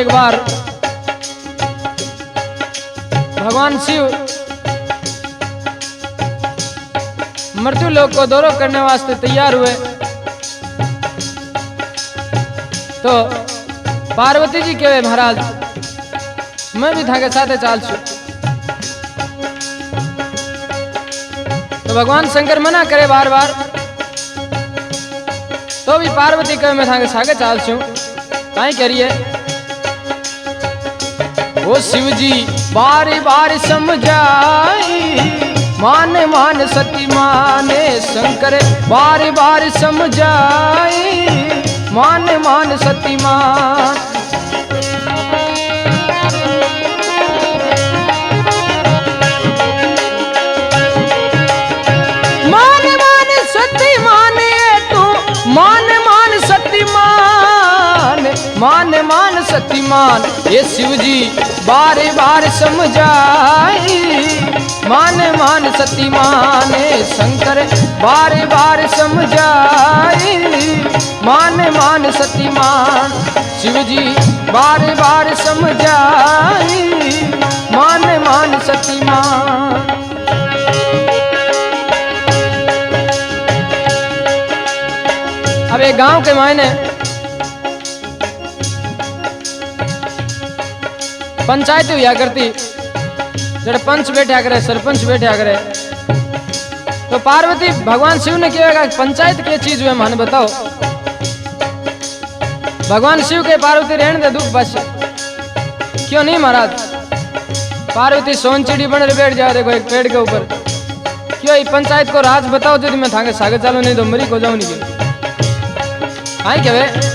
एक बार भगवान शिव मृत्यु लोक को दौरा करने वास्ते तैयार हुए तो पार्वती जी कहे महाराज मैं भी थाके साथे चाल छू। तो भगवान शंकर मना करे बार बार, तो भी पार्वती कहे मैं थाके साथे चाल छू। काई करिए वो शिव जी बारी बारी समझाई, मान मान सती माने शंकर बारी बारी समझाई, मान मान सती मान। मान मान सती माने तू, मान मान सती मान, मान मान सती मान। ये शिव जी बारी बार समझाई, मान मान सती माने शंकर बारी बार समझाई, मान मान सती मान। शिव जी बारी बार समझाई, मान मान सती मान। अब एक गांव के मायने पंचायत हुआ करती, जब पंच बैठा करे सरपंच बैठा करे, तो पार्वती भगवान शिव ने कहेगा पंचायत की चीज हुए मन बताओ। भगवान शिव के पार्वती रहने दे दुख बस, क्यों नहीं महाराज। पार्वती सोनचिड़ी बन बैठ जाए देखो एक पेड़ के ऊपर, क्यों पंचायत को राज बताओ यदि मैं थाके सागे चालू नहीं तो मरी को जाऊं नहीं। आई कहे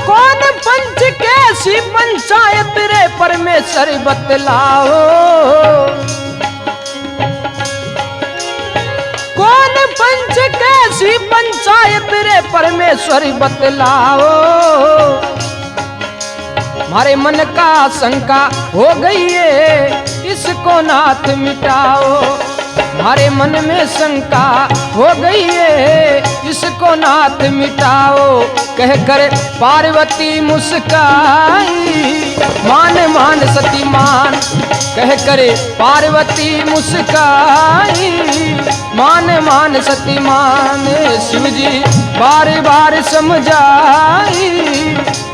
कौन पंच कैसी पंचायत रे परमेश्वर बतलाओ, कौन पंच कैसी पंचायत रे परमेश्वर बतलाओ। हमारे मन का शंका हो गई है इसको नाथ मिटाओ, हमारे मन में शंका हो गई है इसको नाथ मिटाओ। कह कर पार्वती मुस्काई, मान मान सती मान। कह करे पार्वती मुस्काई, मान मान सती मान। शिव जी बार बार समझाई,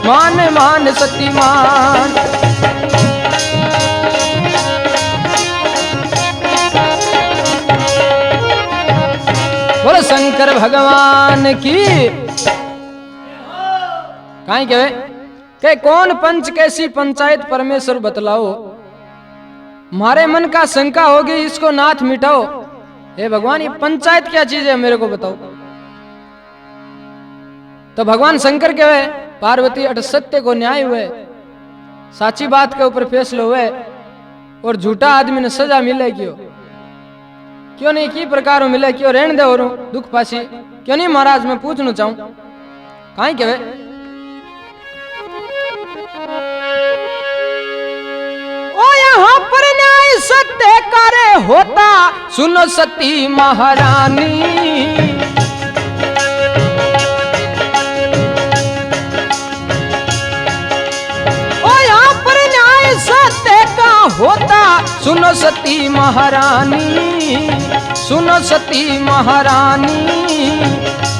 मान मान सती मान। बोलो शंकर भगवान की। काई कहे कौन पंच कैसी पंचायत परमेश्वर बतलाओ, मारे मन का शंका होगी इसको नाथ मिटाओ। हे भगवान ये पंचायत क्या चीज है मेरे को बताओ। तो भगवान शंकर कहे पार्वती अट सत्य को न्याय हुए, साची बात के ऊपर फैसला हुए और झूठा आदमी ने सजा मिले क्यों नहीं की प्रकार मिले, क्यों रहने दे और दुख पासी क्यों नहीं महाराज। मैं पूछना चाहूं काई कहे ओ यहाँ पर न्याय सत्य करे होता, सुनो सती महारानी। ओ यहाँ पर न्याय सत्य का होता, सुनो सती महारानी, सुनो सती महारानी।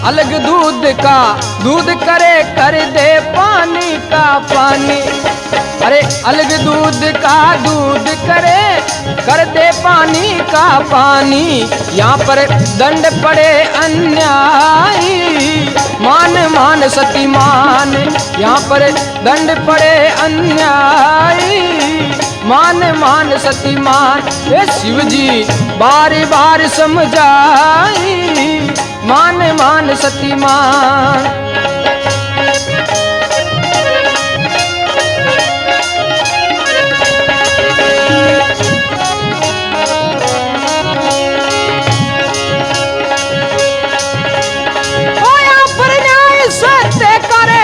अलग दूध का दूध करे कर दे पानी का पानी। अरे अलग दूध का दूध करे कर दे पानी का पानी। यहाँ पर दंड पड़े अन्याय, मान मान सती मान। यहाँ पर दंड पड़े अन्याय, मान मान सती मान। ये शिव जी बार बार समझाई, मान मान सती मान।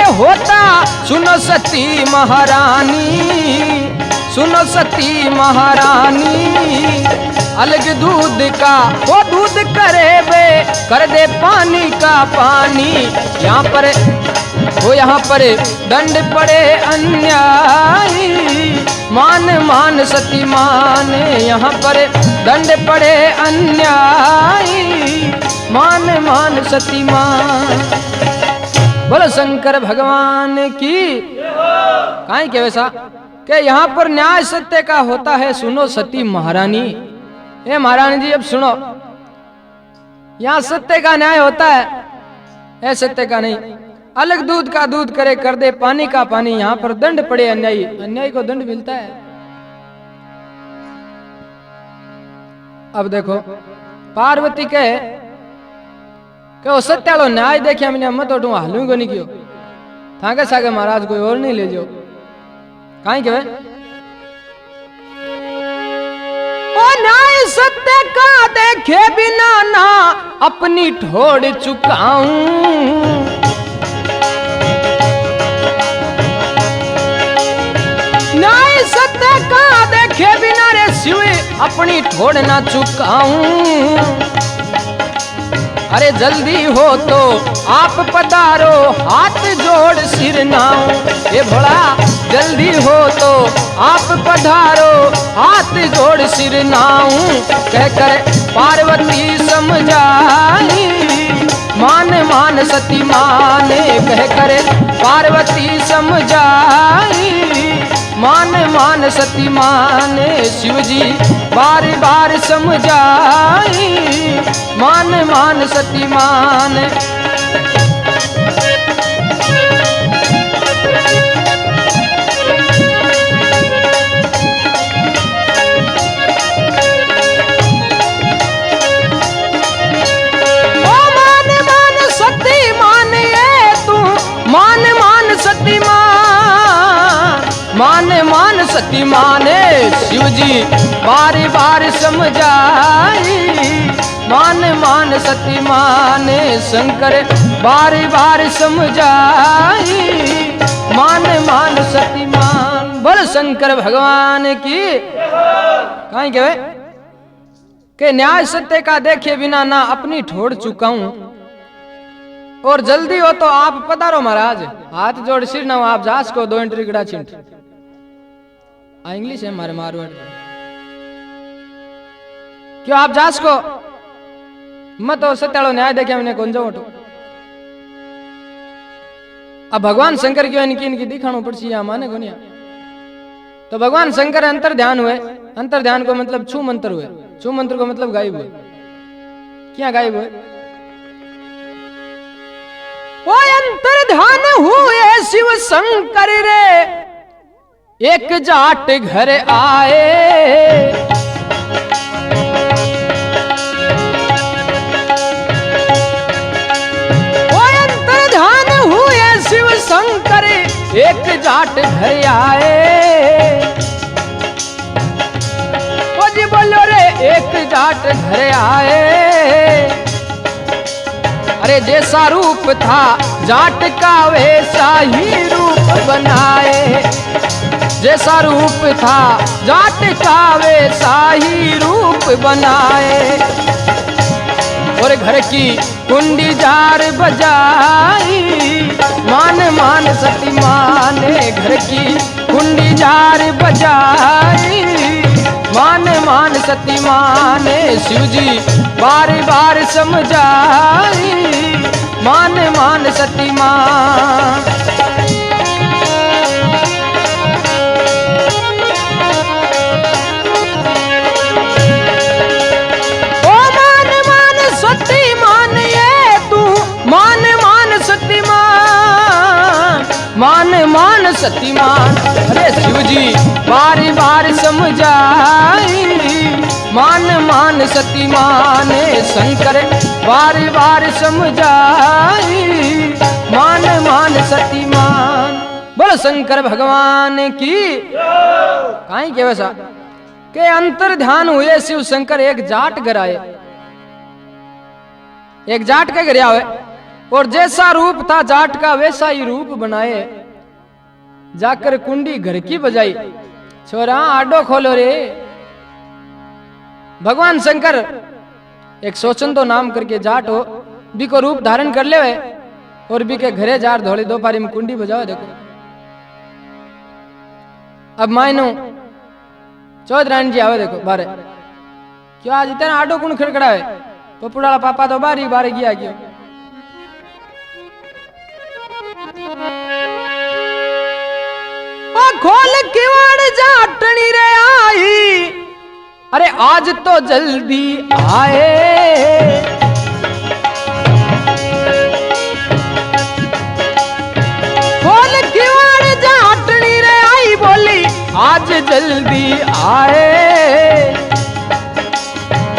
होता सुनो सती महारानी, सुनो सती महारानी। अलग दूध का वो दूध करे बे कर दे पानी का पानी। यहाँ पर वो यहाँ पर दंड पड़े अन्यायी, मान मान सती मान, यहाँ पर दंड पड़े अन्यायी, मान मान सती मान। बोलो शंकर भगवान की। काहे के वैसा कि यहाँ पर न्याय सत्य का होता है, सुनो सती महारानी। ए महारानी जी अब सुनो, यहाँ सत्य का न्याय होता है, ऐ सत्य का नहीं। अलग दूध का दूध करे कर दे पानी का पानी, यहाँ पर दंड पड़े अन्यायी, अन्यायी को दंड मिलता है। अब देखो पार्वती कहे कि वो सत्यालो न्याय देखिए मैंने मत उठू हालू को नहीं कियो, थाके सागे महाराज कोई और नहीं ले जाओ। काहे के ओ न्याय सत्य का देखे बिना ना अपनी ठोड़ चुकाऊं, न्याय सत्य का देखे बिना रे शिव अपनी ठोड़ ना चुकाऊं। अरे जल्दी हो तो आप पधारो हाथ जोड़ सिर नाऊं, ये भोला जल्दी हो तो आप पधारो हाथ जोड़ सिर नाऊं। कहकर पार्वती समझाई, मान मान सती माने, कहकर पार्वती समझाई, मान मान सती माने। शिव जी बार बार समझाई, मान मान सती मान। ओ मान मान सती मान, ये तू मान मान सती मान, मान मान सती माने। शिव जी बार बार समझाई, मान मान सती माने। शंकर बार बार समझाई, मान मान सती मान। बोल शंकर भगवान की। कहीं के कि न्याय सत्य का देखे बिना ना अपनी ठोड़ चुकाऊं, और जल्दी हो तो आप पधारो महाराज हाथ जोड़ सिर ना आप जास को दो एंट्री गड़ा चिंट। इंग्लिश है मारे मारवाड़, क्यों आप जास को मत हो सत्यालो न्याय देखे मैंने कौन जाओ। अब भगवान शंकर क्यों इनकी दिखानो पड़सी या माने को नहीं। तो भगवान शंकर अंतर ध्यान हुए, अंतर ध्यान को मतलब छू मंत्र हुए, छू मंत्र को मतलब गायब हुए। क्या गायब हुए? वो अंतर ध्यान हुए शिव शंकर रे, एक जाट घर आए, वो अंतर ध्यान हुए शिव शंकर एक जाट घर आए। वो जी बोलो रे एक जाट घर आए, अरे जैसा रूप था जाट का वैसा ही रूप बनाए, जैसा रूप था जाट का वैसा ही रूप बनाए। और घर की कुंडी जार बजाई, मान मान सती माने। घर की कुंडी जार बजाई, मान मान सती माने। शिव जी बार बार समझाई, मान मान सती मान। ओ मान मान सती मान, ये तू मान मान सती मान, मान मान सती मान। अरे शिव जी बार बार समझाई, मान मान सती माने। शंकर बार बार समझाई, मान मान सती मान। बोलो शंकर भगवान की। काहे के वैसा के अंतर ध्यान हुए शिव शंकर एक जाट घर आए, एक जाट के घर आए, और जैसा रूप था जाट का वैसा ही रूप बनाए। जाकर कुंडी घर की बजाई, छोरा आडो खोलो रे। भगवान शंकर एक सोचंदो नाम करके जाट हो, भी को रूप धारण कर ले, और भी के घरे जार धोली दोपहरी में कुंडी बजाओ देखो। अब मायनो चौथ रानी जी आवे देखो बारे, क्यों आज इतना आडो कौन खड़खड़ा है? पपुड़ाला पापा तो बारी बारी गया क्यों? खोल किवाड़ जाटनी रे आई, अरे आज तो जल्दी आए। खोल किवाड़ जाटनी रे आई, बोली आज जल्दी आए।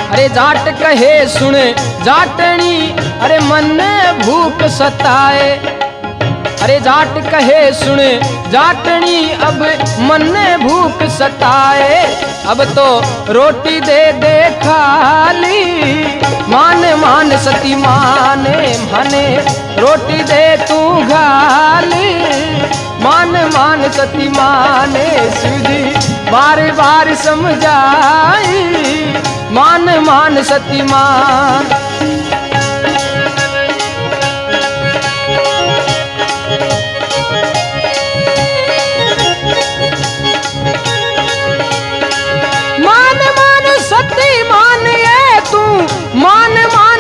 अरे जाट कहे सुने जाटनी, अरे मन भूख सताए। अरे जाट कहे सुने जाटनी, अब मन भूख सताए। अब तो रोटी दे दे खाली, मान मान सती माने माने। रोटी दे तू गाली, मान मान सती माने। शिवजी बार बार समझाई, मान मान सती मान।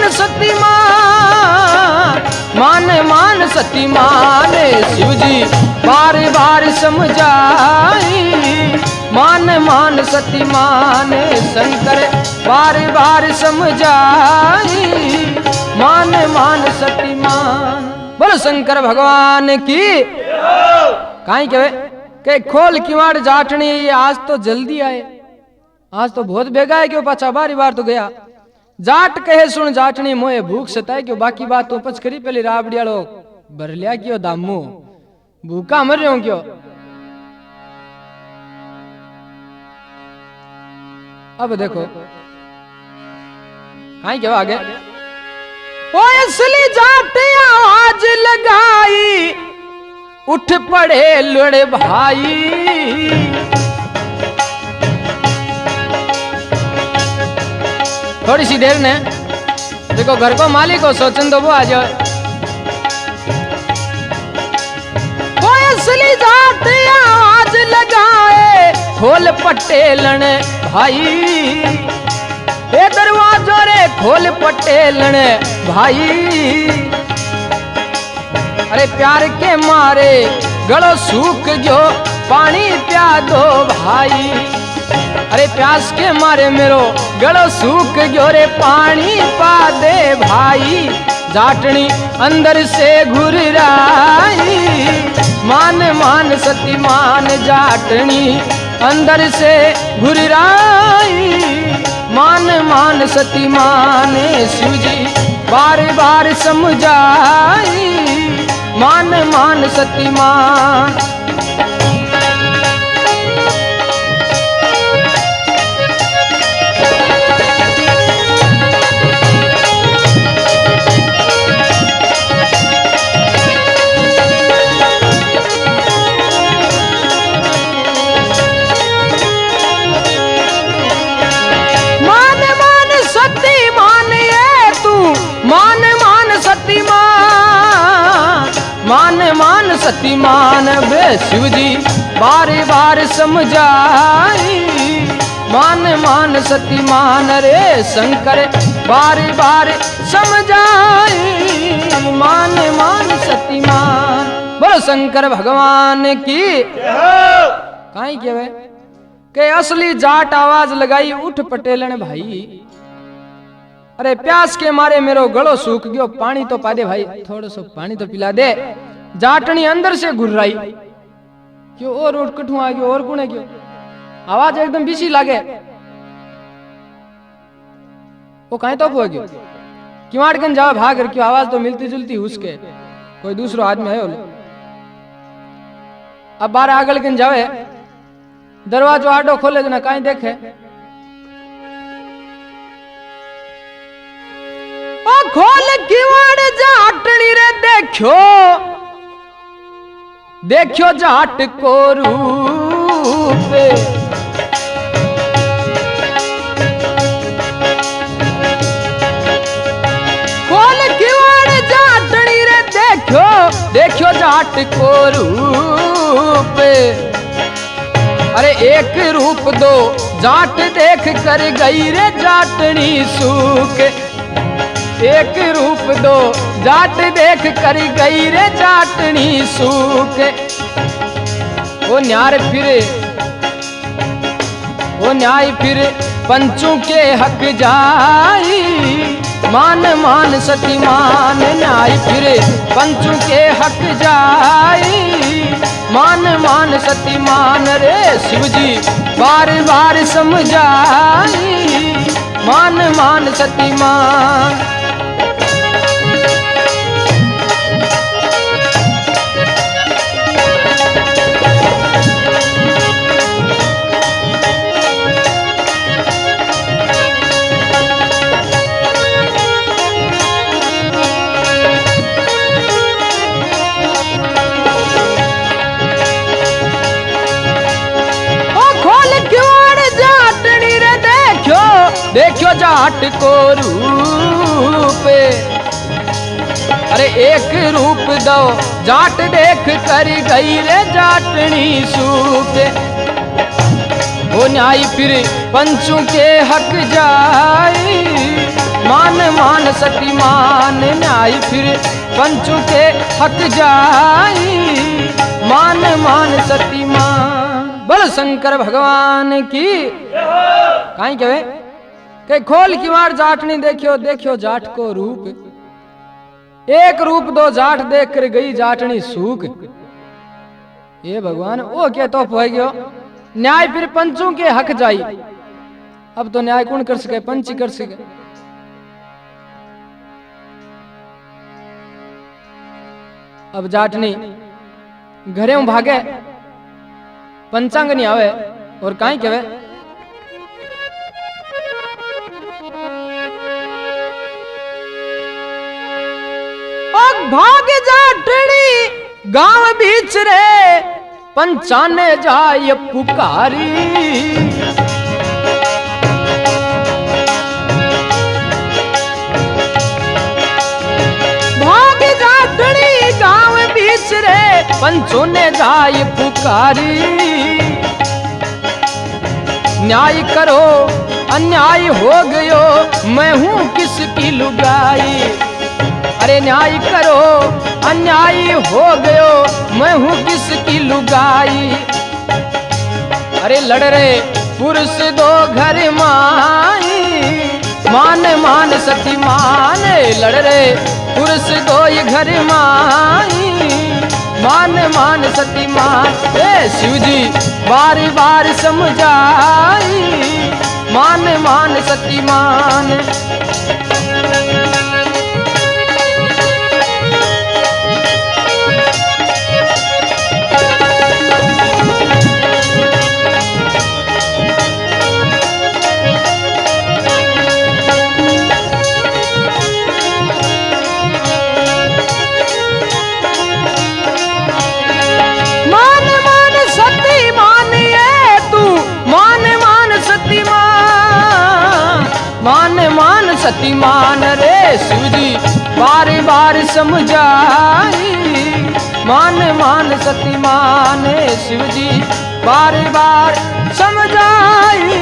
सती मान सती मान। शिवजी बार बार समझाई, मान मान सती मान। शंकर बार बार समझाई, मान मान सती मान। बोलो शंकर भगवान की। काई कहे के खोल किवाड़ जाटनी, आज तो जल्दी आए, आज तो बहुत बेगा है क्यों? पाछा बारी बार तो गया। जाट कहे सुन जाटनी, मोए भूख सताए क्यों? बाकी बात तो पच करी पहले राबड़ियालो भर लिया क्यों? दामू भूखा मर रहे हो क्यों? अब देखो कहीं क्या आगे, ओ असली जाट आवाज लगाई, उठ पड़े लड़े भाई। थोड़ी सी देर ने देखो घर को मालिक हो सोचन दो वो आ जाओ। वो असली जाट आवाज लगाए, खोल पटेलन भाई। ए दरवाजो रे खोल पटेलन भाई। अरे प्यार के मारे गलो सूख गयो, पानी पिया दो भाई। अरे प्यास के मारे मेरो गलो सूख गयो रे, पानी पा दे भाई। जाटनी अंदर से घुर्राई, मान मान सती मान। जाटनी अंदर से घुर्राई, मान मान सती मान। शिवजी बार बार समझाई, मान मान सती मान। मान मान सती मान। बे शिवजी बार बार समझाई, मान मान सती मान। रे शंकर बार बार समझाई, मान मान सती मान। बोलो शंकर भगवान की। काई के वे के असली जाट आवाज लगाई, उठ पटेलन भाई। अरे प्यास के मारे मेरो गलो सूख गयो, पानी तो पा दे भाई, थोड़ा सा पानी तो पिला दे। जाटनी अंदर से घुर्राई क्यों? और उठकठू आ गयो और कुने क्यों? आवाज एकदम बिसी लागे। वो कहीं तो हो गयो, किवाड़ कन जाओ भाग क्यों? आवाज तो मिलती जुलती उसके, कोई दूसरो आदमी है। अब बार आगल कन जावे, दरवाजो आडो खोले ना कहीं देखे, खोल किवाड़ जाटनी रे देखो, देखो जाट को रूप। खोल किवाड़ जाटनी रे देखो, देखियो जाट को रूप। अरे एक रूप दो जाट देख कर गई रे जाटनी सूख। एक रूप दो जाट देख कर गई रे जाटनी सूख। वो न्याय फिर पंचों के हक जाई। मान मान सती मान न्याय फिर पंचों के हक जाई। मान मान सती मान रे शिवजी बार बार समझाई। मान मान सती मान। देखियो जाट को रूप। अरे एक रूप दो जाट देख कर गई रे जाटनी सूप। वो न्याय फिर पंचों के हक जाई। मान मान सती मान न्याय फिर पंचों के हक जाई। मान मान सती मान। बोल शंकर भगवान की। काई कहे के खोल की मार जाटनी देखियो देखियो जाट को रूप। एक रूप दो जाट देख कर गई जाटनी सूख। ये भगवान वो क्या तो हो गयो। न्याय फिर पंचों के हक जाई। अब तो न्याय कौन कर सके पंच कर सके। अब जाटनी घरे भागे पंचांग नहीं आवे और काई कहे भाग जाटनी गांव बीच रे पंचाने जाय पुकारी। भाग जाटनी गांव बीच रे पंचों ने जाय पुकारी। न्याय करो अन्याय हो गयो मैं हूं किसकी लुगाई। अरे न्याय करो अन्याय हो गयो मैं हूं किसकी लुगाई। अरे लड़ रे पुरुष दो घर माई। मान मान सती मान लड़ रे पुरुष दो ये घर माई। मान मान सती मान ए शिवजी बार बार समझाई। मान मान सती मान। सती मान रे शिवजी बार बार समझाई। मान मान सती मान शिवजी बार बार समझाई।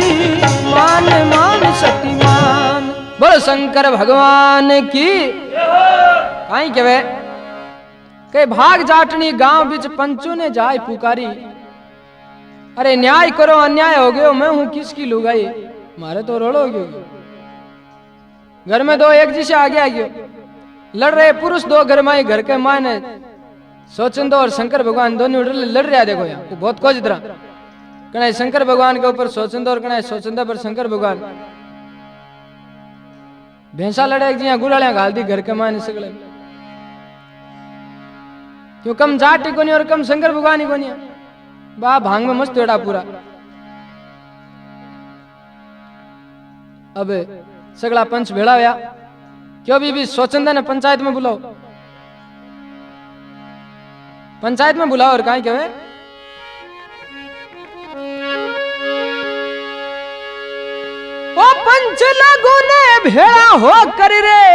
मान मान सती मान। बोलो शंकर भगवान की। काई कहे के भाग जाटनी गांव बीच पंचों ने जाय पुकारी। अरे न्याय करो अन्याय हो गयो मैं हूं किसकी लुगाई। मारे तो रोड़ो हो गयो। घर में दो एक जिसे आगे आ गयो। लड़ रहे पुरुष दो घर में घर के मायने सोचंदो और शंकर भगवान दोनों लड़ रहा। देखो यहाँ बहुत कुछ तरह कना शंकर भगवान के ऊपर सोचंदो और कना सोचंदा पर शंकर भगवान। भैंसा लड़े जी गुलालियां घाल दी घर के मायने सगले। क्यों कम जाट को नहीं और कम शंकर भगवान ही को नहीं। बा भांग में मस्त एड़ा पूरा। अब सगला पंच भेड़ा हुआ क्यों भी सोचंदा ने पंचायत में बुलाओ। पंचायत में बुलाओ और कहीं कहे ओ पंच लगू ने भेड़ा हो कर रे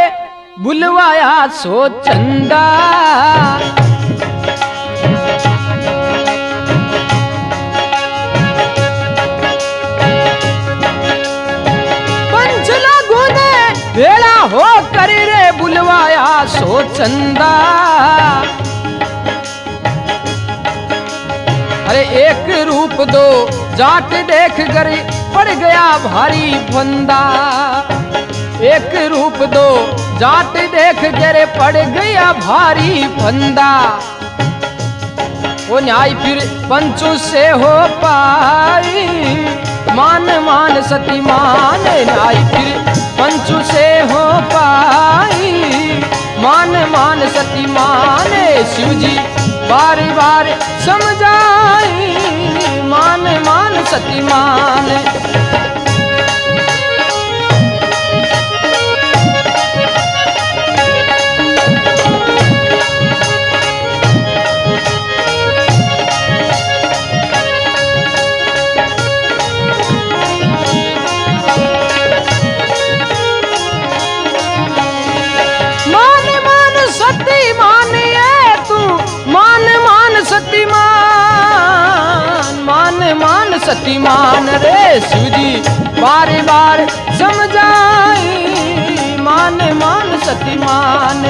बुलवाया सो चंदा। मंगवाया सो चंदा। अरे एक रूप दो जाट देख कर पड़ गया भारी फंदा। एक रूप दो जाट देख कर पड़ गया भारी फंदा। वो न्याय फिर पंचों से हो पाई, मान मान सती मान। न्याय फिर पंचों से हो पाई, मान मान सती मान। शिव जी बार बार समझाई, मान मान सती मान। सतीमान रे शिव जी बार बार समझाई, मान मान सतीमान।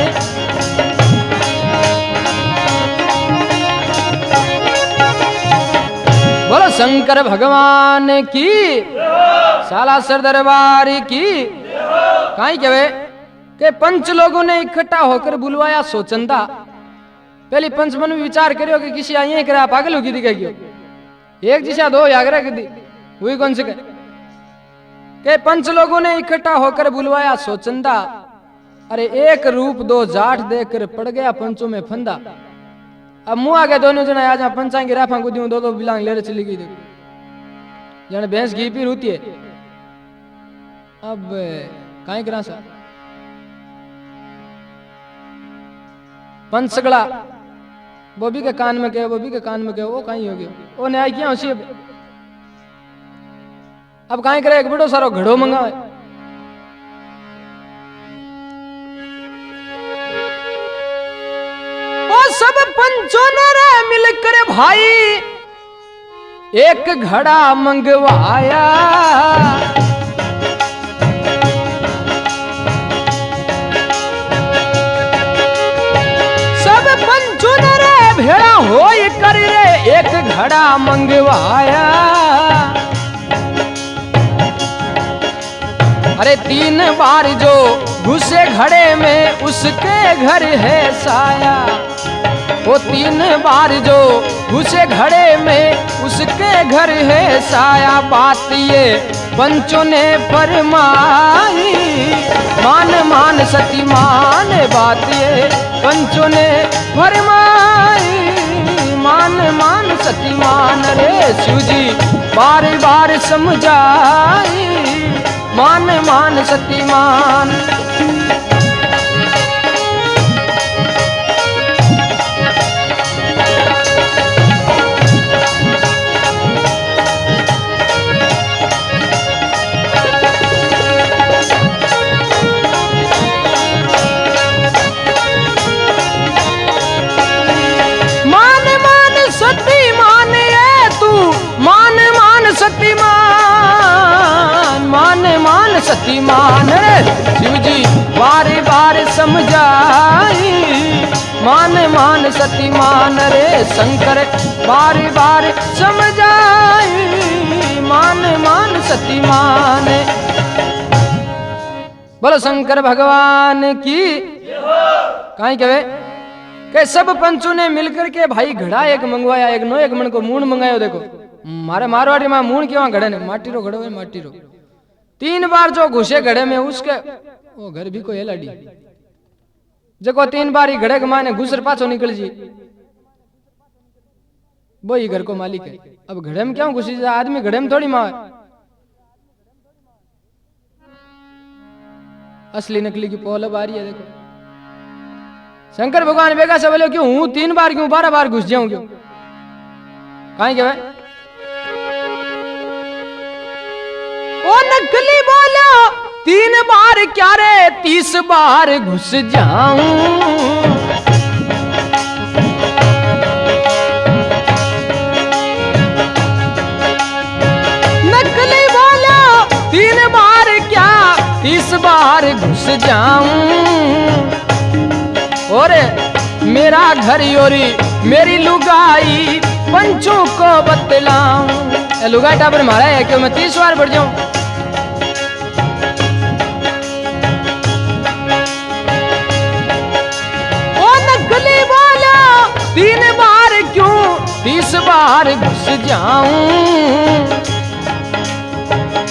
बोलो शंकर भगवान की, सालासर दरबार की। काई कहे के पंच लोगों ने इकट्ठा होकर बुलवाया सो चंदा। पहले पंच मन में विचार करियो कि किसी आई करा पागल होगी दिखे क्यों एक जिसा दो यागरा कर दी हुई कौन से के पंच लोगों ने इकट्ठा होकर बुलवाया सो चंदा। अरे एक रूप दो जाट देखकर पड़ गया पंचों में फंदा। अब मुंह आगे दोनों जना आज पंचा की राफा गुदी दो बिलांग ले चली गई। देखो जन भैंस घी पी होती है। अब कहीं करा सा पंचगड़ा बॉबी के कान में कहे, बॉबी के कान में कहे, वो कहीं हो गया वो न्याय किया उसी। अब कहीं करे एक बड़ो सारो घड़ो मंगावे। वो सब पंचों ने मिलकर भाई एक घड़ा मंगवाया। भेड़ा हो कर रे एक घड़ा मंगवाया। अरे 3 बार जो घुसे घड़े में उसके घर है साया। वो 3 बार जो घुसे घड़े में उसके घर है साया। बात ये पंचों ने फरमाई, मान मान सती मान। बात ये पंचों ने फरमाई, मान मान सती मान। रे शिव जी बार बार समझाई, मान मान सती मान। सतीमान रे शिव जी बार बार समझाई, मान मान सतीमान। रे शंकर बार बार समझाई, मान मान सतीमान। बोलो शंकर भगवान की। कहीं कहे के सब पंचों ने मिलकर के भाई घड़ा एक मंगवाया। एक नो एक मन को मूण मंगायो। देखो मारे मारवाड़ी में मूण क्यों घड़े ने माटी रो घड़ो है माटी रो। 3 बार जो घुसे घड़े में उसके वो घर भी कोई हेलाडी जको 3 बार ही घड़े के माने घुसर पाछो निकल जी वो ही घर को मालिक है। अब घड़े में क्यों घुसी जाए आदमी घड़े में थोड़ी मावे। असली नकली की पोल अब आ रही है। देखो शंकर भगवान बेगा से बोले क्यों हूं 3 बार क्यों 12 बार घुस जाऊं क्यों। कहीं क्या ओ नकली बोलो 3 बार क्या रे 30 बार घुस जाऊं। नकली बोलो 3 बार क्या 30 बार घुस जाऊं। मेरा घर योरी मेरी लुगाई पंचों को बतलाऊं। लुगाई टापर मारा है क्यों मैं 30 बार बढ़ जाऊं। ओ नकली बोला 3 बार क्यों 30 बार घुस जाऊं।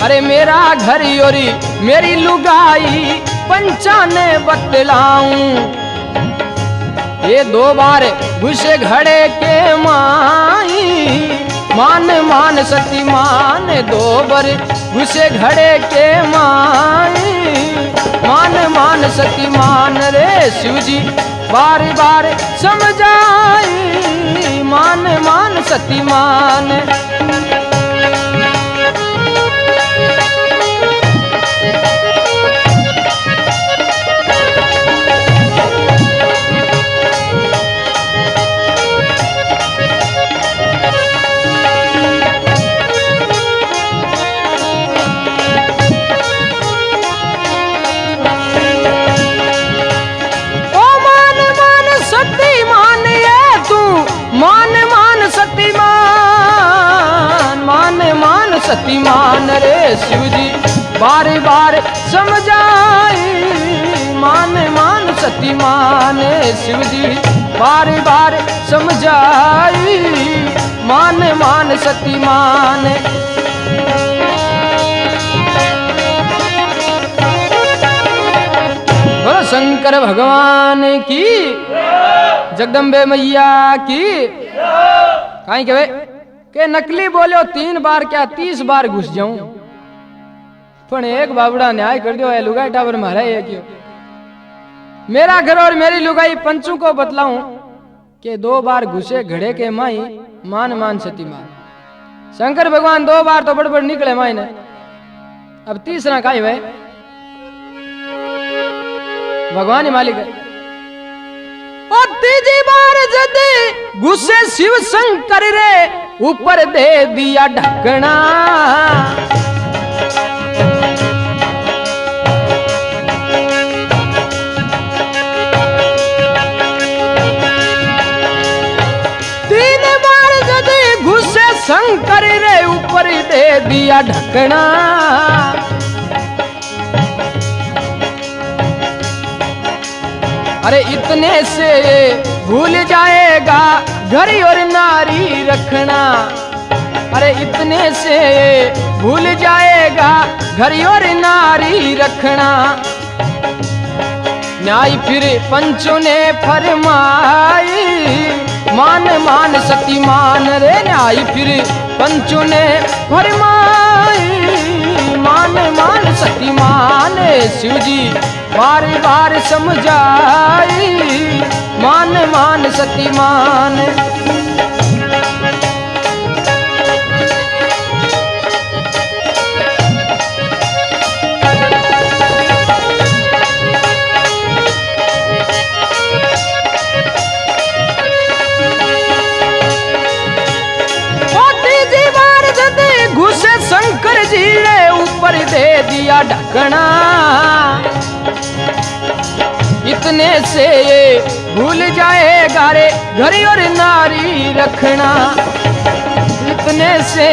अरे मेरा घर योरी मेरी लुगाई पंचाने बतलाऊं। ये 2 बार घुसे घड़े के माई मान मान सती मान। 2 बार घुसे घड़े के माई मान मान सती मान। रे शिवजी बार बार समझाई मान मान सती मान। सतीमान रे शिवजी बार बार समझाई मान मान सतीमान। शिवजी बार बार समझाई मान मान सतीमान। बोलो शंकर भगवान की जगदम्बे मैया की। कहीं के के नकली बोलो 3 बार क्या 30 बार घुस जाऊं। पण एक बाबड़ा न्याय कर दियो है लुगाई टावर मारा है क्यों। मेरा घर और मेरी लुगाई पंचों को बतलाऊं के 2 बार घुसे घड़े के माई मान मान सती मान। शंकर भगवान 2 बार तो बड़बड़ निकले माई ने, अब तीसरा काई भाई भगवान ही मालिक है। और 3 बार जदे घुसे शिव शंकर रे ऊपर दे दिया ढकना। शंकर रे ऊपर दे दिया ढकना। अरे इतने से भूल जाएगा घर और नारी रखना। अरे इतने से भूल जाएगा घर और नारी रखना। न्याय फिर पंचों ने फरमाई मान मान सती मान। रे न्याय फिर पंचों ने फरमाई मान मान सती मान। शिवजी बार बार समझाई मान मान सती मान। शंकर जी ने ऊपर दे दिया ढकना। इतने से ये भूल जाएगा रे घर और नारी रखना। इतने से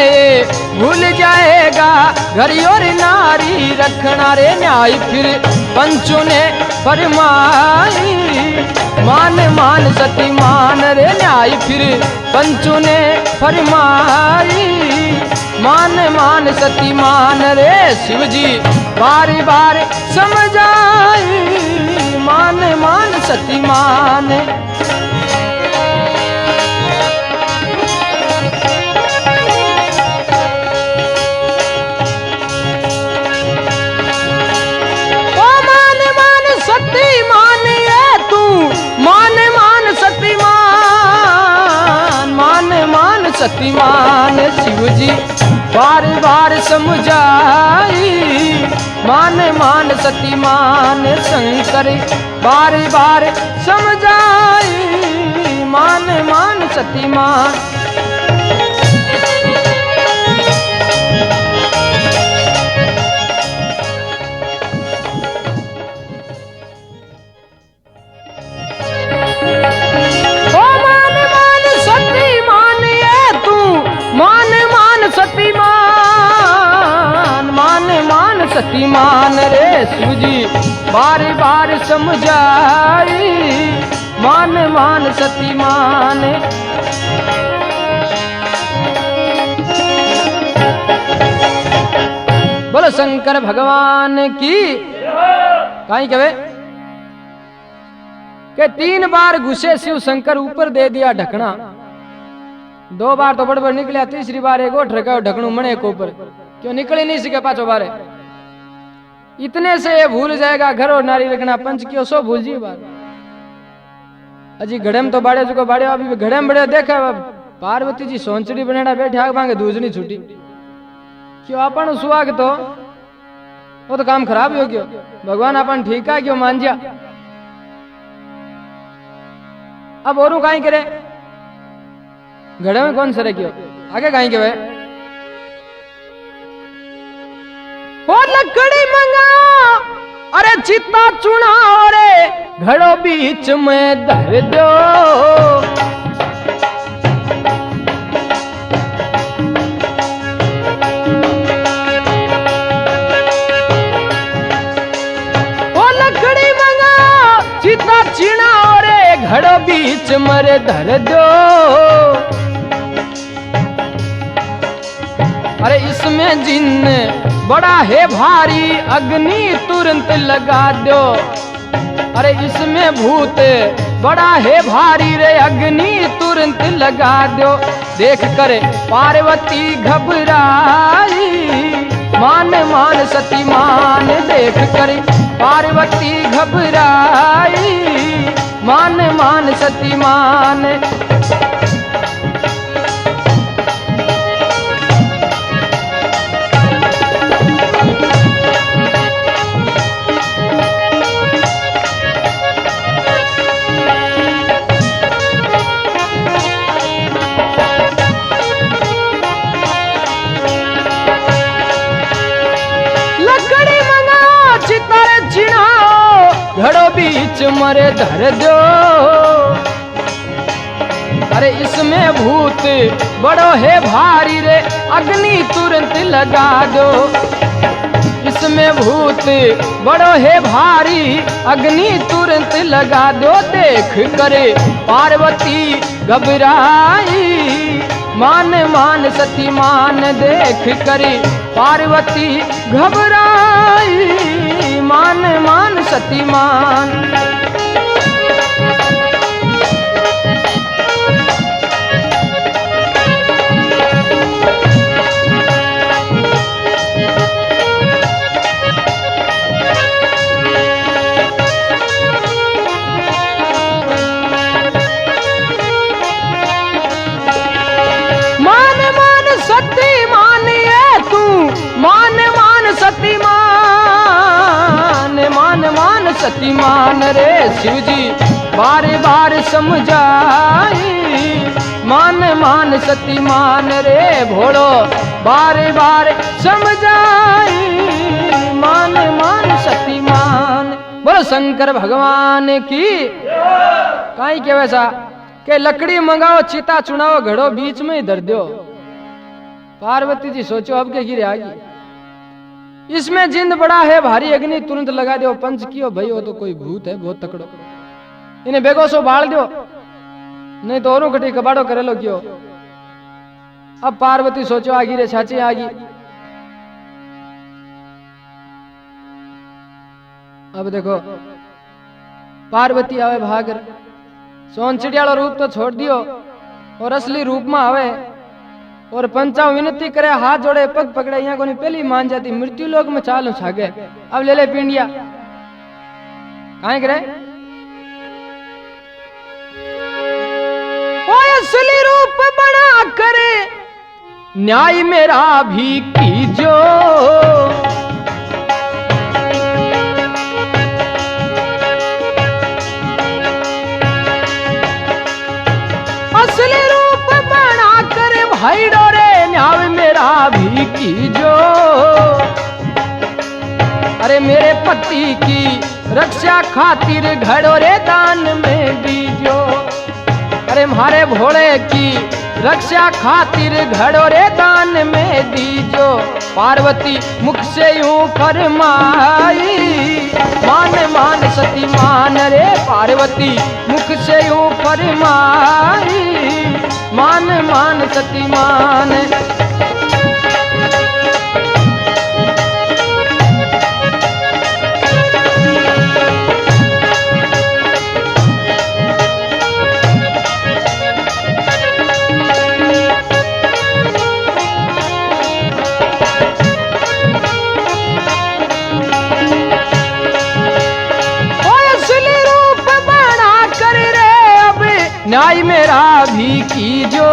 भूल जाएगा घर और नारी रखना। रे न्याय फिर पंचों ने फरमाई मान मान सती मान। रे न्याय फिर पंचों ने फरमाई मान मान सती मान। रे शिवजी बार बार समझाई मान मान सती मान। ओ मान मान सती मान ये तू मान मान सती मान। मान मान सती मान। शिवजी बार बार समझाई मान मान सती मान। शंकर बार बार समझाई मान मान सती मान। सतीमान रे शिव जी बार बार समझाई मान मान सतीमान। बोलो शंकर भगवान की। कहीं कहे कि 3 बार घुसे शिव शंकर ऊपर दे दिया ढकना, 2 बार तो बड़बड़ निकलिया, तीसरी बार एक और ठका ढकनू मणे के ऊपर, क्यों निकल ही नहीं सके पांचों बारे। इतने से ये भूल जाएगा घर और नारी रखना, पंच क्यों सो भूल जी बात। अजी घड़ेम तो बाड़े जो बाड़े अभी घड़ेम बड़े देखा पार्वती जी सोंचड़ी बनेड़ा बैठे आग मांगे दूजनी छुट्टी, क्यों अपन सुहाग तो वो तो काम खराब हो गयो, भगवान अपन ठीक है क्यों मान जा। अब और कहीं करे घड़े में कौन सरे क्यों आगे कहीं के वे लकड़ी मंगा अरे चिता चुना रे घड़ो बीच में धर दो। वो लकड़ी मंगा चिता चुना रे घड़ो बीच में धर दो। अरे इसमें जिन्न बड़ा है भारी अग्नि तुरंत लगा दो। अरे इसमें भूत बड़ा है भारी रे अग्नि तुरंत लगा दो। देख कर पार्वती घबराई मान मान सती मान। देख कर पार्वती घबराई मान मान सती मान। घड़ो बीच मरे धर दो। अरे इसमें भूत बड़ो है भारी रे अग्नि तुरंत लगा दो। इसमें भूत बड़ो है भारी अग्नि तुरंत लगा दो। देख करे पार्वती घबराई मान मान सती मान। देख करे पार्वती घबराई मान मान सती मान। मान मान सती मान ये तू मान मान सती मान। मान मान सती मान रे शिव जी बार बार समझाई मान मान सती मान रे भोलो बार बार समझाई मान मान सती मान। बोलो शंकर भगवान की। काई के वैसा के लकड़ी मंगाओ चिता चुनाओ घड़ो बीच में ही धर दो। पार्वती जी सोचो अब के गिरे आगी। इसमें जिंद बड़ा है भारी अग्नि तुरंत लगा दो। पंच कियो भाई वो तो कोई भूत है बहुत तकड़ो, इन्हें बेगो सो बाल दो नहीं तो औरों कटी कबाड़ो करे लो क्यों। अब पार्वती सोचो आगी रे छाची आगी। अब देखो पार्वती आवे भागर सोनचिड़ियालो रूप तो छोड़ दियो और असली रूप में आवे और पंचाओं विनती करे हाथ जोड़े पग पकड़े। यहाँ कोनी पहली मान जाती मृत्यु लोक में चालू छागे। अब ले ले पिंडिया काहे करे ओ असली रूप बना करे न्याय मेरा भी कीजो। असली रूप बना करे भाई डोरे न्याय मेरा भी कीजो। अरे मेरे पति की रक्षा खातिर घड़ो रे दान में दीजो। अरे मारे भोले की रक्षा खातिर घड़ो रे दान में दीजो। पार्वती मुख से यूं फरमाई, मान मान सती मान रे। पार्वती मुख से यूं फरमाई, मान मान सती मान। न्याय मेरा भी कीजो।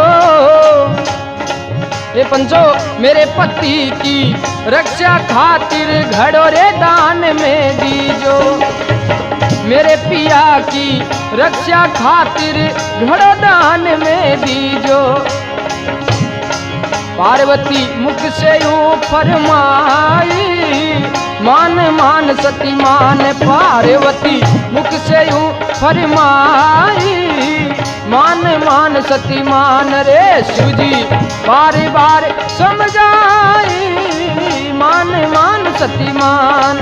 ये पंचो मेरे पति की रक्षा खातिर घड़ो रे दान में दीजो। मेरे पिया की रक्षा खातिर घड़ो दान में दीजो। पार्वती मुख से यूं फरमाई, मान मान सती मान। पार्वती मुख से यूं फरमाई, मान मान सती मान रे। शिवजी बार बार समझाई, मान मान सती मान।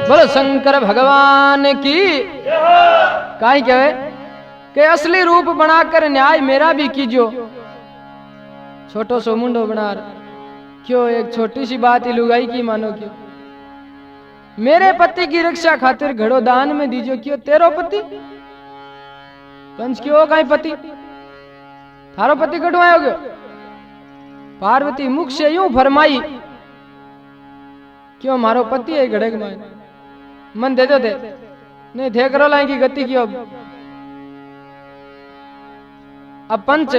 बोलो शंकर भगवान की। काहे कहे कि असली रूप बनाकर न्याय मेरा भी कीजो। छोटो सो मुंडो बना क्यों, एक छोटी सी बात ही लुगाई की मानो क्यों। मेरे पति की रक्षा खातिर घड़ो दान में दीजो। क्यों तेरो पति पंच क्यों काई पति, थारो पति कटो आयो गयो। पार्वती मुख से यूं फरमाई, क्यों मारो पति है घड़े के मायने, मन दे दो दे नहीं थे करो लाई की गति की। अब पंच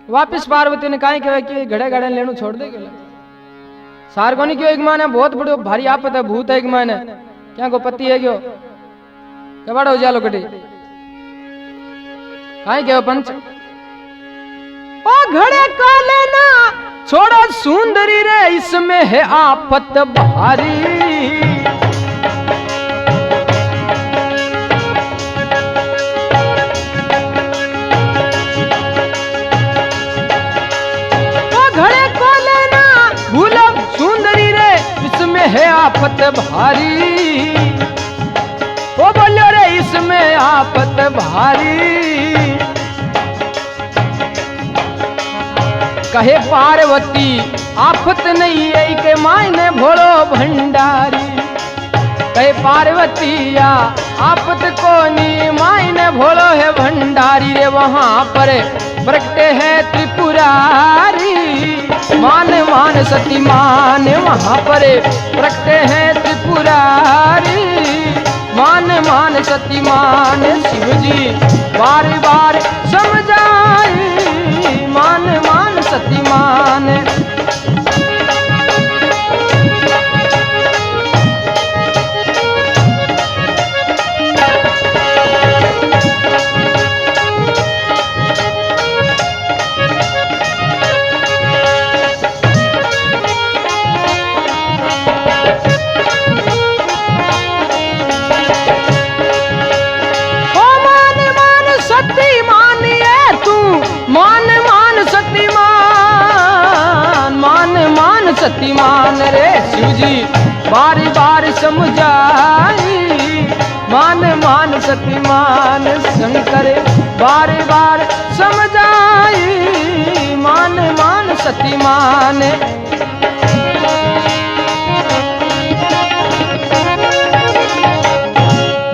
वापिस पार्वती ने कहा कि घड़े घड़े लेनु छोड़ दे। सार को नहीं क्यों एक माने बहुत बड़ो भारी आपत है, भूत है एक माने, क्या को पति है क्यों कबाड़ हो जालो कटी। कहा क्या पंच ओ घड़े को लेना छोड़ो सुंदरी रे, इसमें है आफत भारी। है आफत भारी, वो बोलो रे इसमें आफत भारी। कहे पार्वती आफत नहीं है के मायने भोलो भंडारी। कहे पार्वती या आफत को नी मायने भोलो है भंडारी रे। वहां पर प्रकटे है त्रिपुरारी, मान मान सती मान। वहां पर प्रकटे हैं त्रिपुरारी, मान मान सती मान। शिवजी बार बार समझाई, मान मान सती मान। सतीमान रे शिवजी बार बार समझाई, मान मान सतीमान। शंकर बार बार समझाई, मान मान सतीमान।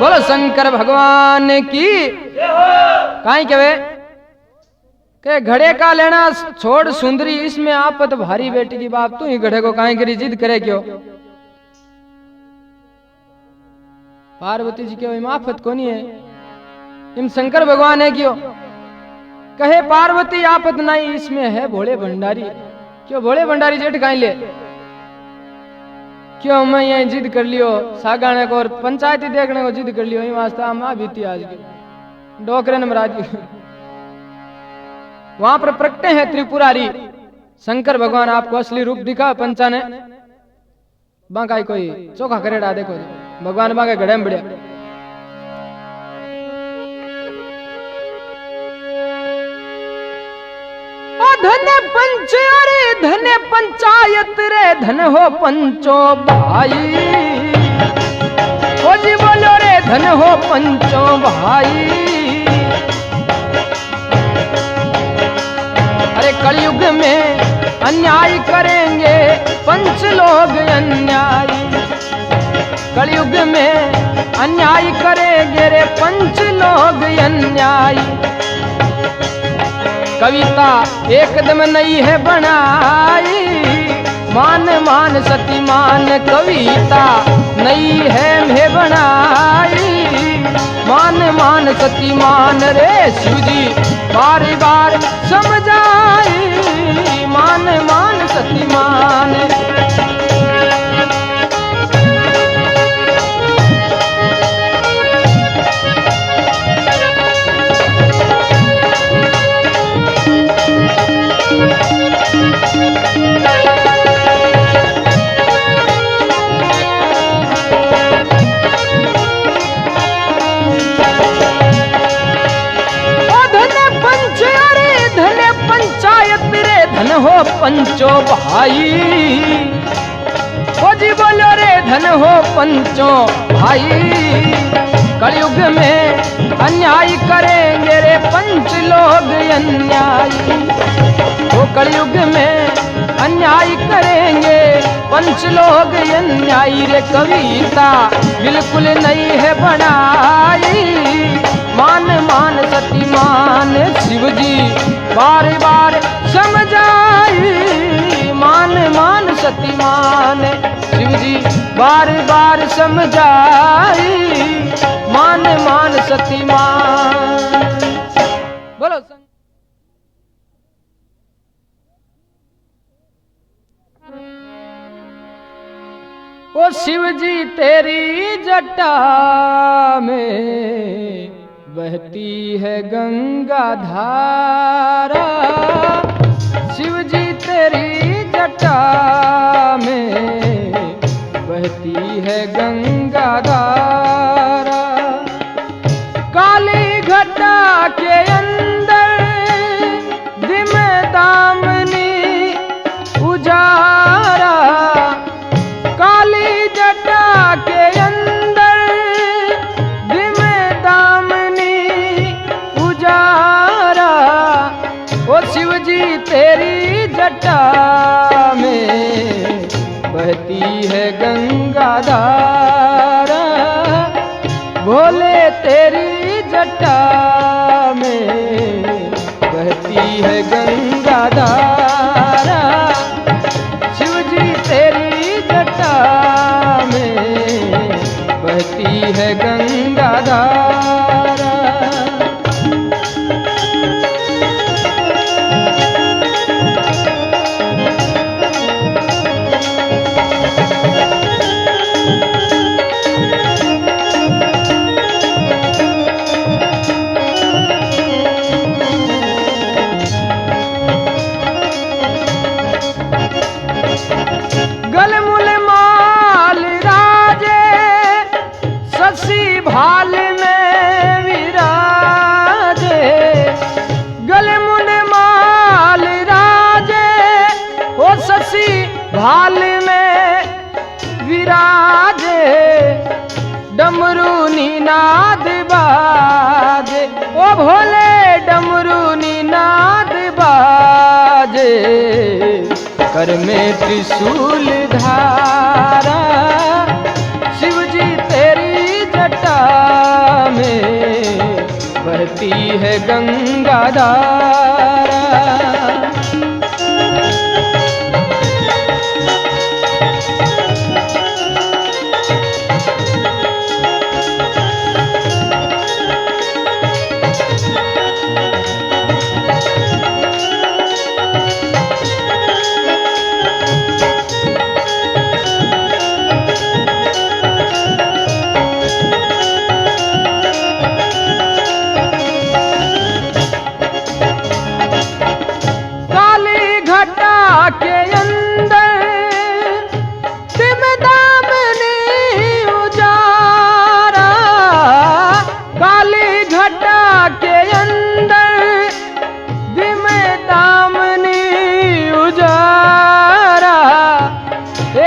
बोलो शंकर भगवान की। काई कहे के घड़े का लेना छोड़ सुंदरी, इसमें आपत भारी। बेटी की बाप तू ही घड़े को काहे करी जिद करे क्यों। पार्वती जी क्यों आफत को नहीं है, इम शंकर भगवान है क्यों। कहे पार्वती आफत नहीं इसमें है भोले भंडारी। क्यों भोले भंडारी जेठ काहे ले। क्यों मैं यही जिद कर लियो सागाने को और पंचायती देखने को जिद कर लियो ये वास्ता हम आ बीती आज की डोकरे ने महाराज की वहां पर प्रकटे हैं त्रिपुरारी शंकर भगवान आपको असली रूप दिखा पंचा ने बांका कोई चोखा करेड़ा देखो भगवान बांके घड़े में बढ़िया धन पंच अरे धन पंचायत रे धन हो पंचो भाई ओ जी बोलो रे धन हो पंचो भाई अरे कलयुग में अन्याय करेंगे पंच लोग अन्यायी कलयुग में अन्याय करेंगे रे पंच लोग अन्यायी कविता एकदम नहीं है बनाई मान मान सती मान कविता नहीं है मैं बनाई मान मान सती मान रे शिवजी बार बार समझाई मान मान सती मान धन हो पंचो भाई ओ जी बोलो रे धन हो पंचो भाई कलयुग में अन्याय करेंगे रे पंच लोग अन्यायी वो कलयुग में अन्याय करेंगे पंच लोग अन्यायी रे कविता बिल्कुल नहीं है बनाई मान मान सती मान शिवजी बार बार समझाई मान मान सती मान शिवजी बार बार समझाई मान मान सती मान बोलो ओ शिवजी तेरी जटा में बहती है गंगा धारा शिवजी तेरी जटा में बहती है गंगा धारा काली घटा के अंदर दिम दामनी उजारा काली जटा के अंदर दिम दामनी उजारा ओ शिवजी तेरी जटा में बहती है गंगा धारा भोले तेरी जटा में बहती है गंगा धारा शिवजी तेरी जटा में बहती है गंगा धारा भाल में विराजे गले मुंड माल राजे ओ शशि भाल में विराजे डमरू निनाद बाजे ओ भोले डमरू निनाद बाजे कर में त्रिशूल धारा शिवजी तेरी जटा में बहती है गंगा धारा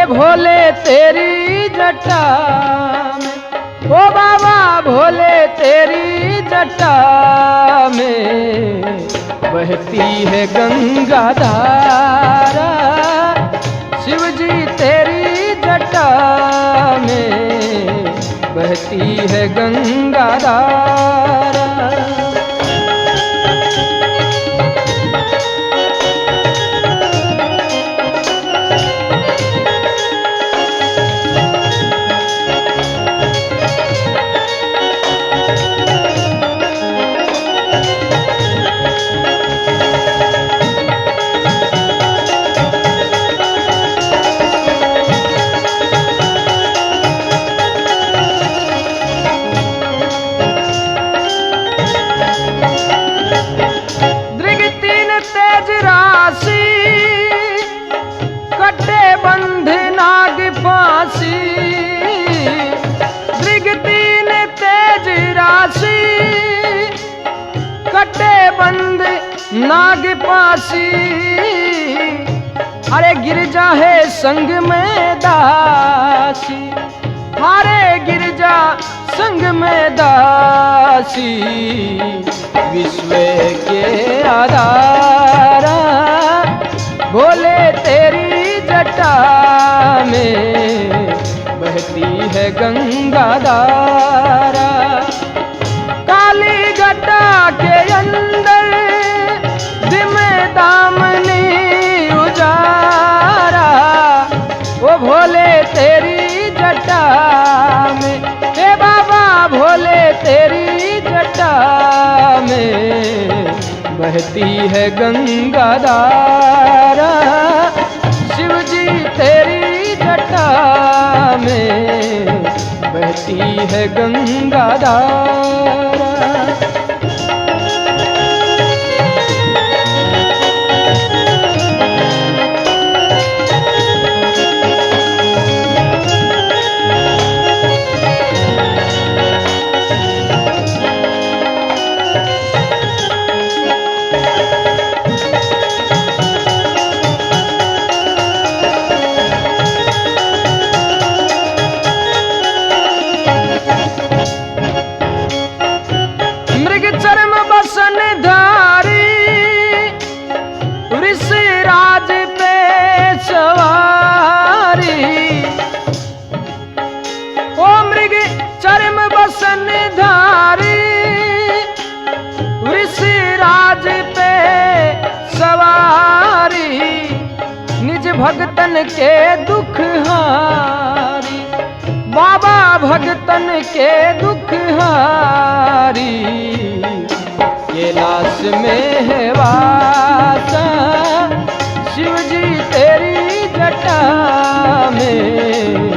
भोले तेरी जटा में, ओ बाबा भोले तेरी जटा में बहती है गंगा धारा। शिव जी तेरी जटा में बहती है गंगा धारा। नाग पासी अरे गिरजा है संग में दासी, हारे गिरजा संग में दासी विश्व के आधारा। भोले तेरी जटा में बहती है गंगा धारा। काली घटा के अंदर दामनी उजारा, वो भोले तेरी जटा में, हे बाबा भोले तेरी जटा में बहती है गंगा धारा। शिव जी तेरी जटा में बहती है गंगा धारा। भगतन के दुख हारी, बाबा भगतन के दुख हारी, कैलाश में है वासा। शिव जी तेरी जटा में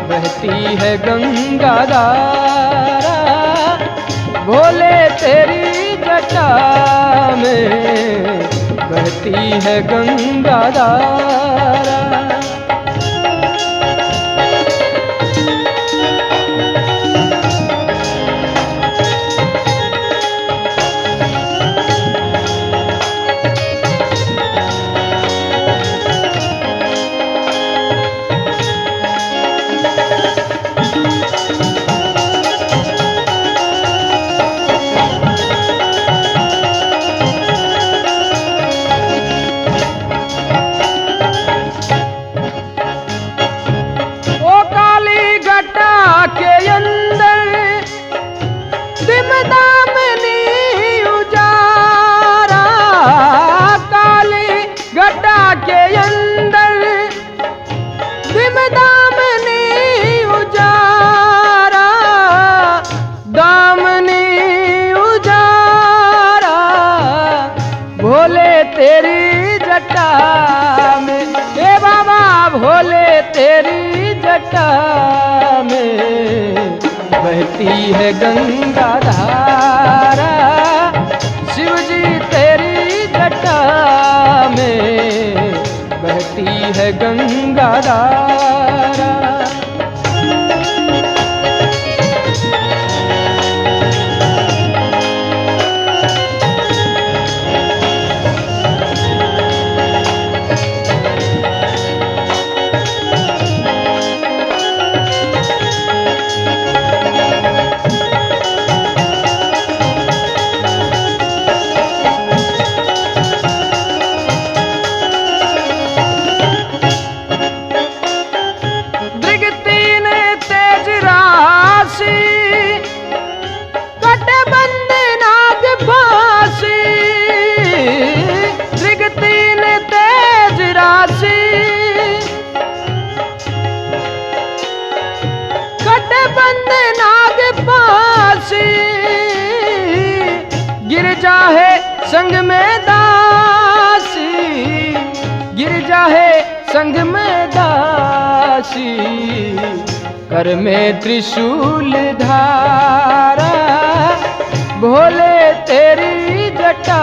बहती है गंगा धारा। भोले तेरी जटा में बहती है गंगा धारा। तेरी जटा में बहती है गंगा धारा। शिव जी तेरी जटा में बहती है गंगा धारा। बंद नाग पासी, गिर जाहे संग में दासी, गिर जाहे संग में दासी, कर में त्रिशूल धारा, भोले तेरी जटा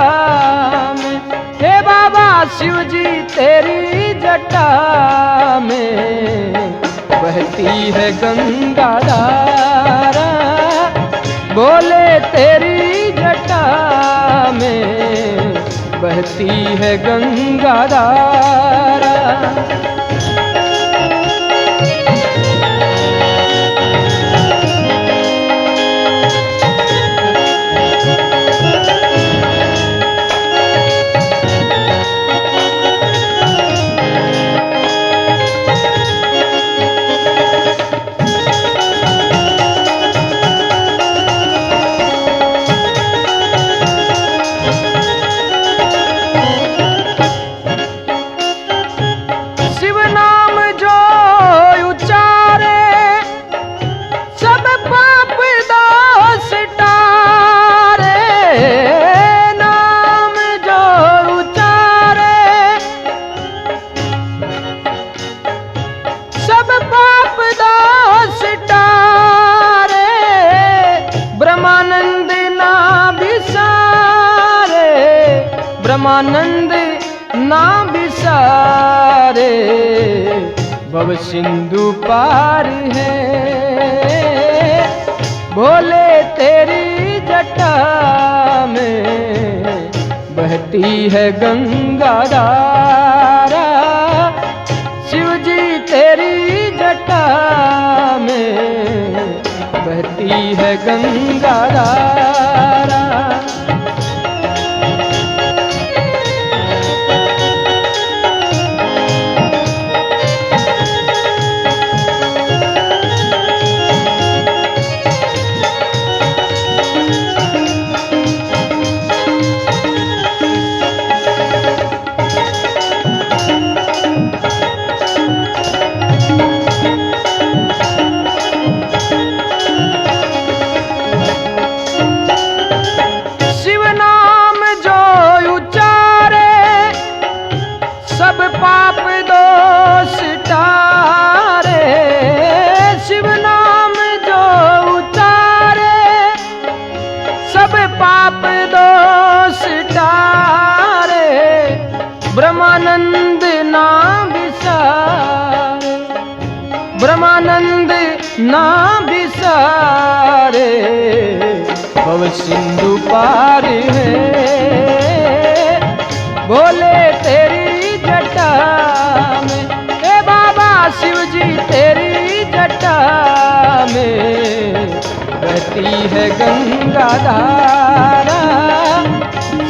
में, हे बाबा शिव जी तेरी जटा में बहती है गंगा धारा, भोले तेरी जटा में बहती है गंगा धारा। ब्रह्मानंद ना बिसारे, भव सिंधु पार है, भोले तेरी जटा में बहती है गंगा धारा, शिव जी तेरी जटा में बहती है गंगा धारा। पाप दोष टारे, शिव नाम जो उचारे, सब पाप दोष टारे, ब्रह्मानंद ना बिसारे, ब्रह्मानंद ना बिसारे, भव सिंधु पार है, भोले तेरी जटा में, हे बाबा शिव जी तेरी जटा में बहती है गंगा धारा,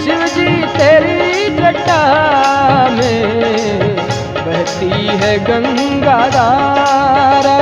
शिव जी तेरी जटा में बहती है गंगा धारा।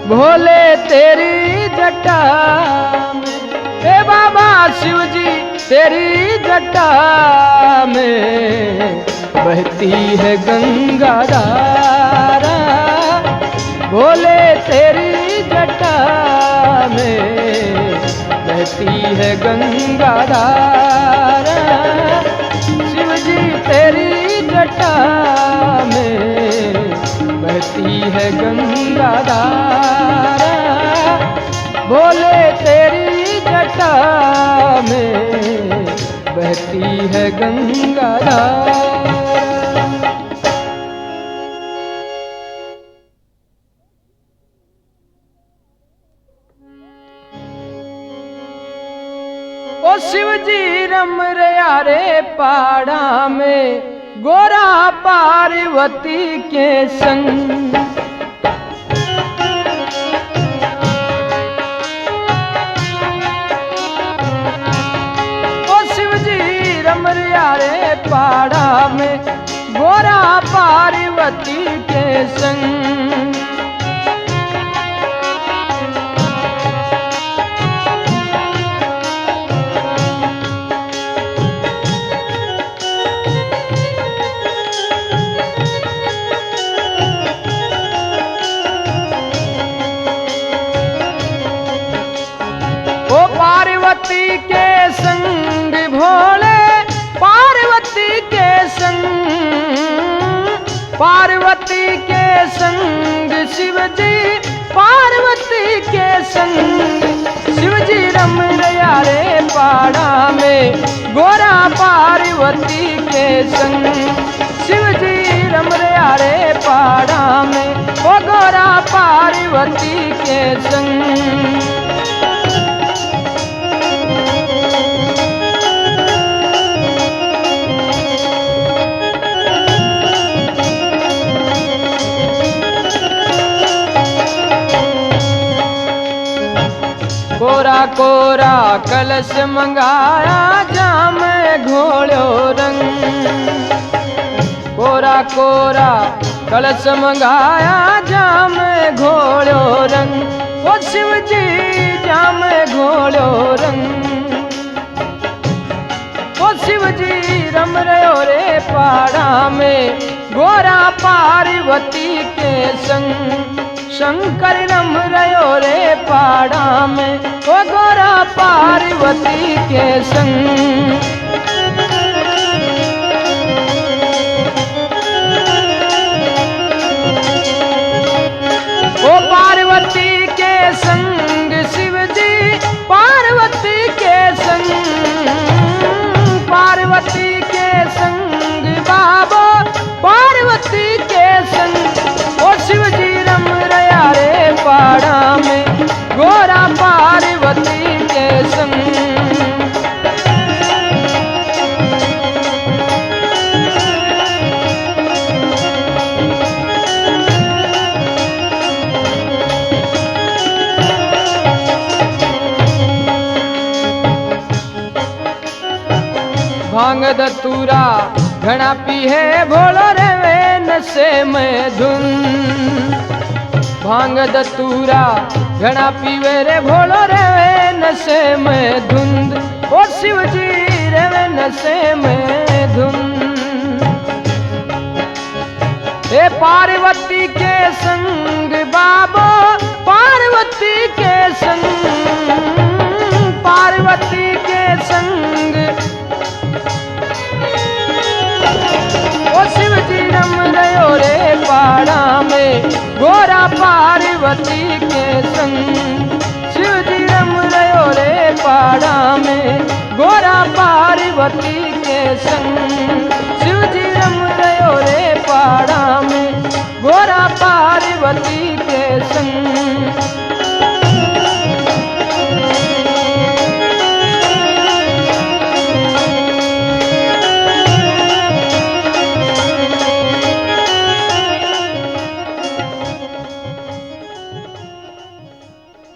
भोले तेरी जटा में, हे बाबा शिव जी तेरी जटा में बहती है गंगा धारा, भोले तेरी जटा में बहती है गंगा धारा, शिव जी तेरी जटा में बहती है गंगा धारा, भोले तेरी जटा जटा में बहती है गंगा धारा। ओ शिव जी रम रया रे पाड़ा में गोरा पार्वती के संग। ओ शिव जी रम रया रे पाड़ा में गोरा पार्वती के संग। पार्वती के संग भोले पार्वती के संग। पार्वती के संग शिव जी पार्वती के संग। शिव जी रम रया रे पाड़ा में गोरा पार्वती के संग। शिव जी रम रया रे पाड़ा में ओ गोरा पार्वती के संग। कोरा कोरा कलश मंगाया जाम घोड़ो रंग। कोरा कोरा कलश मंगाया जाम घोड़ो रंग। ओ शिव जी जाम घोड़ो रंग। ओ शिव जी रम रयो रे पाड़ा में गोरा पार्वती के संग। शंकर रम रयो रे पाड़ा में ओ गोरा पार्वती के संग। ओ पार्वती के संग शिव जी पार्वती के संग। पार्वती के संग बाबा पार्वती के संग। ओ शिव जी रम रया रे पाड़ा में गोरा पार्वती के संग। भांग धतूरा घना पी है भोलो रे वे नशे में धुन। भांग धतूरा घना पीवे रे भोलो रे वे नशे में धुंध। ओ शिव जी रे वे नशे में धुंध। हे पार्वती के संग बाबो पार्वती के संग। पार्वती के संग ओ शिव जी रम रयो रे पाड़ा में गोरा पार्वती के संग। शिव जी रम रयो रे पाड़ा में गोरा पार्वती के संग।